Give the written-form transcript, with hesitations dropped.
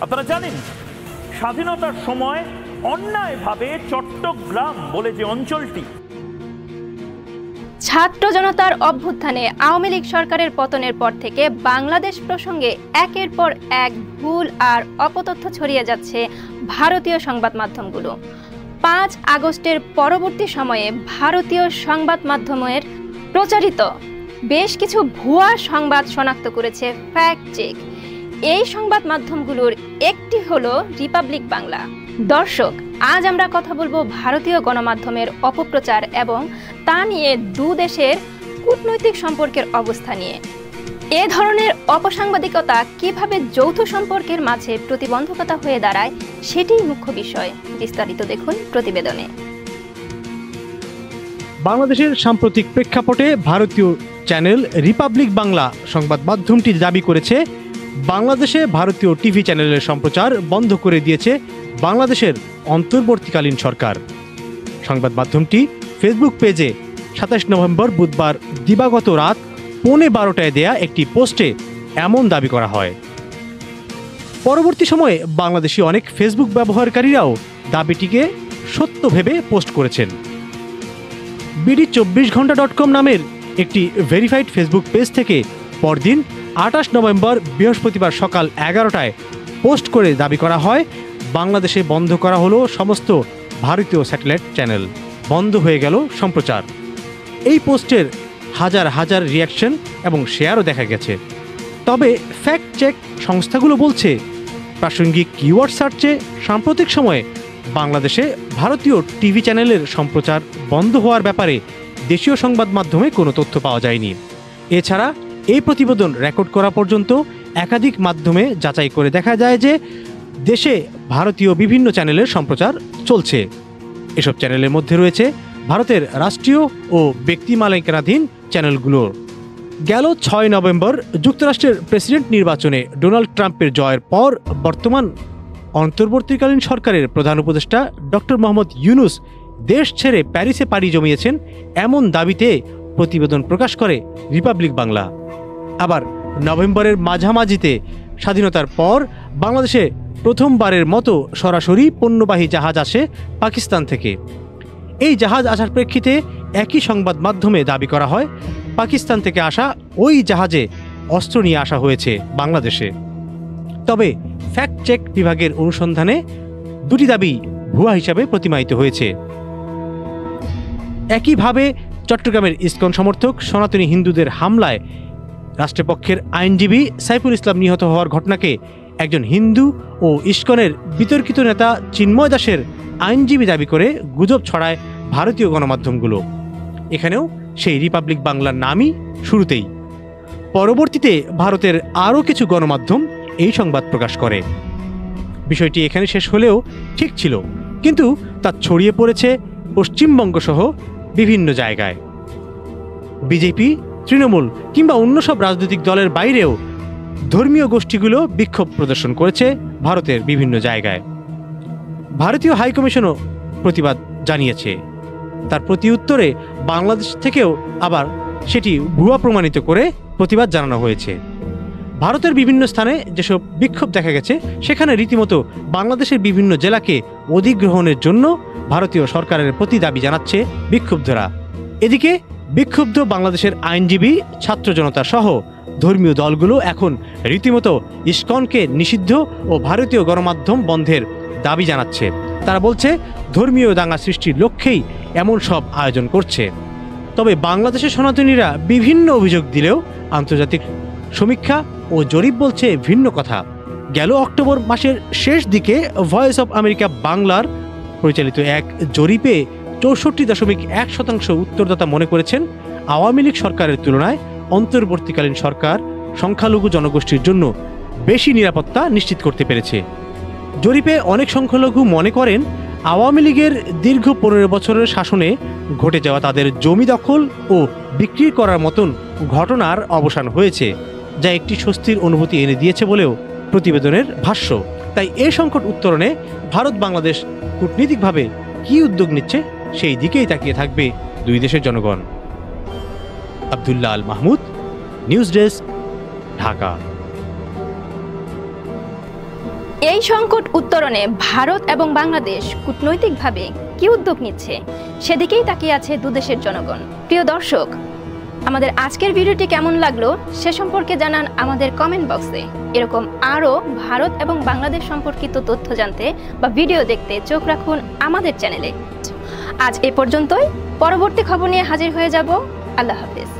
আপনারা জানেন স্বাধীনতার সময় অন্যায়ভাবে চট্টগ্রাম বলে যে অঞ্চলটি, ছাত্র জনতার অভ্যুত্থানে আওয়ামী লীগ সরকারের পতনের পর থেকে বাংলাদেশ প্রসঙ্গে একের পর এক ভুল আর অপতথ্য ছড়িয়ে যাচ্ছে ভারতীয় সংবাদ মাধ্যমগুলো। 5 আগস্টের পরবর্তী সময়ে ভারতীয় সংবাদ মাধ্যমের প্রচারিত বেশ কিছু ভুয়া সংবাদ শনাক্ত করেছে ফ্যাক্ট চেক। এই সংবাদ মাধ্যমগুলোর একটি হলো রিপাবলিক বাংলা। দর্শক, আজ আমরা কথা বলবো ভারতীয় গণমাধ্যমের অপপ্রচার এবং তা নিয়ে দু দেশের কূটনৈতিক সম্পর্কের অবস্থা নিয়ে। এ ধরনের অপসাংবাদিকতা কিভাবে যৌথ সম্পর্কের মাঝে প্রতিবন্ধকতা হয়ে দাঁড়ায় সেটিই মুখ্য বিষয়। বিস্তারিত দেখুন প্রতিবেদনে। বাংলাদেশের সাম্প্রতিক প্রেক্ষাপটে ভারতীয় চ্যানেল রিপাবলিক বাংলা সংবাদ মাধ্যমটি দাবি করেছে বাংলাদেশে ভারতীয় টিভি চ্যানেলের সম্প্রচার বন্ধ করে দিয়েছে বাংলাদেশের অন্তর্বর্তীকালীন সরকার। সংবাদ মাধ্যমটি ফেসবুক পেজে 27 নভেম্বর বুধবার দিবাগত রাত 11:15টায় দেয়া একটি পোস্টে এমন দাবি করা হয়। পরবর্তী সময়ে বাংলাদেশি অনেক ফেসবুক ব্যবহারকারীরাও দাবিটিকে সত্য ভেবে পোস্ট করেছেন। BD24ঘণ্টা.com নামের একটি ভেরিফাইড ফেসবুক পেজ থেকে পরদিন 28 নভেম্বর বৃহস্পতিবার সকাল 11টায় পোস্ট করে দাবি করা হয় বাংলাদেশে বন্ধ করা হলো সমস্ত ভারতীয় স্যাটেলাইট চ্যানেল, বন্ধ হয়ে গেল সম্প্রচার। এই পোস্টের হাজার হাজার রিয়াকশন এবং শেয়ারও দেখা গেছে। তবে ফ্যাক্ট চেক সংস্থাগুলো বলছে প্রাসঙ্গিক কিওয়ার্ড সার্চে সাম্প্রতিক সময়ে বাংলাদেশে ভারতীয় টিভি চ্যানেলের সম্প্রচার বন্ধ হওয়ার ব্যাপারে দেশীয় সংবাদ মাধ্যমে কোনো তথ্য পাওয়া যায়নি। এছাড়া এই প্রতিবেদন রেকর্ড করা পর্যন্ত একাধিক মাধ্যমে যাচাই করে দেখা যায় যে দেশে ভারতীয় বিভিন্ন চ্যানেলের সম্প্রচার চলছে। এসব চ্যানেলের মধ্যে রয়েছে ভারতের রাষ্ট্রীয় ও ব্যক্তি মালিকানাধীন চ্যানেলগুলোর। গেল 6 নভেম্বর যুক্তরাষ্ট্রের প্রেসিডেন্ট নির্বাচনে ডোনাল্ড ট্রাম্পের জয়ের পর বর্তমান অন্তর্বর্তীকালীন সরকারের প্রধান উপদেষ্টা ডক্টর মোহাম্মদ ইউনূস দেশ ছেড়ে প্যারিসে পাড়ি জমিয়েছেন এমন দাবিতে প্রতিবেদন প্রকাশ করে রিপাবলিক বাংলা। আবার নভেম্বরের মাঝামাঝিতে স্বাধীনতার পর বাংলাদেশে প্রথমবারের মতো সরাসরি পণ্যবাহী জাহাজ আসে পাকিস্তান থেকে। এই জাহাজ আসার প্রেক্ষিতে একই সংবাদ মাধ্যমে দাবি করা হয় পাকিস্তান থেকে আসা ওই জাহাজে অস্ত্র নিয়ে আসা হয়েছে বাংলাদেশে। তবে ফ্যাক্ট চেক বিভাগের অনুসন্ধানে দুটি দাবি ভুয়া হিসাবে প্রতিমায়িত হয়েছে। একইভাবে চট্টগ্রামের ইসকন সমর্থক সনাতনী হিন্দুদের হামলায় রাষ্ট্রপক্ষের আইনজীবী সাইফুল ইসলাম নিহত হওয়ার ঘটনাকে একজন হিন্দু ও ইসকনের বিতর্কিত নেতা চিন্ময় দাসের আইনজীবী দাবি করে গুজব ছড়ায় ভারতীয় গণমাধ্যমগুলো। এখানেও সেই রিপাবলিক বাংলার নামই শুরুতেই। পরবর্তীতে ভারতের আরও কিছু গণমাধ্যম এই সংবাদ প্রকাশ করে। বিষয়টি এখানে শেষ হলেও ঠিক ছিল, কিন্তু তা ছড়িয়ে পড়েছে পশ্চিমবঙ্গ সহ বিভিন্ন জায়গায়। বিজেপি, তৃণমূল কিংবা অন্য সব রাজনৈতিক দলের বাইরেও ধর্মীয় গোষ্ঠীগুলো বিক্ষোভ প্রদর্শন করেছে ভারতের বিভিন্ন জায়গায়। ভারতীয় হাইকমিশনও প্রতিবাদ জানিয়েছে। তার প্রতি উত্তরে বাংলাদেশ থেকেও আবার সেটি ভুয়া প্রমাণিত করে প্রতিবাদ জানানো হয়েছে। ভারতের বিভিন্ন স্থানে যেসব বিক্ষোভ দেখা গেছে সেখানে রীতিমতো বাংলাদেশের বিভিন্ন জেলাকে অধিগ্রহণের জন্য ভারতীয় সরকারের প্রতি দাবি জানাচ্ছে বিক্ষুব্ধরা। এদিকে বিক্ষুব্ধ বাংলাদেশের আইনজীবী, ছাত্র জনতা সহ ধর্মীয় দলগুলো এখন রীতিমতো ইসকনকে নিষিদ্ধ ও ভারতীয় গণমাধ্যম বন্ধের দাবি জানাচ্ছে। তারা বলছে ধর্মীয় দাঙ্গা সৃষ্টির লক্ষ্যেই এমন সব আয়োজন করছে। তবে বাংলাদেশের সনাতনীরা বিভিন্ন অভিযোগ দিলেও আন্তর্জাতিক সমীক্ষা ও জরিপ বলছে ভিন্ন কথা। গেল অক্টোবর মাসের শেষ দিকে ভয়েস অব আমেরিকা বাংলার পরিচালিত এক জরিপে 64.1% উত্তরদাতা মনে করেছেন আওয়ামী লীগ সরকারের তুলনায় অন্তর্বর্তীকালীন সরকার সংখ্যালঘু জনগোষ্ঠীর জন্য বেশি নিরাপত্তা নিশ্চিত করতে পেরেছে। জরিপে অনেক সংখ্যালঘু মনে করেন আওয়ামী লীগের দীর্ঘ 15 বছরের শাসনে ঘটে যাওয়া তাদের জমি দখল ও বিক্রি করার মতন ঘটনার অবসান হয়েছে, যা একটি স্বস্তির অনুভূতি এনে দিয়েছে বলেও প্রতিবেদনের ভাষ্য। তাই এই সংকট উত্তরণে ভারত বাংলাদেশ কূটনীতিকভাবে কী উদ্যোগ নিচ্ছে সেই দিকেই তাকিয়ে থাকবে দুই দেশের জনগণ। Abdullah Al Mahmud, news desk, Dhaka. এই সংকট উত্তরণে ভারত এবং বাংলাদেশ কূটনৈতিকভাবে কি উদ্যোগ নিচ্ছে সেদিকেই তাকিয়ে আছে দুদেশের জনগণ। প্রিয় দর্শক, আমাদের আজকের ভিডিওটি কেমন লাগলো সে সম্পর্কে জানান আমাদের কমেন্ট বক্সে। এরকম আরও ভারত এবং বাংলাদেশ সম্পর্কিত তথ্য জানতে বা ভিডিও দেখতে চোখ রাখুন আমাদের চ্যানেলে। আজ এ পর্যন্তই, পরবর্তী খবর নিয়ে হাজির হয়ে যাব। আল্লাহ হাফেজ।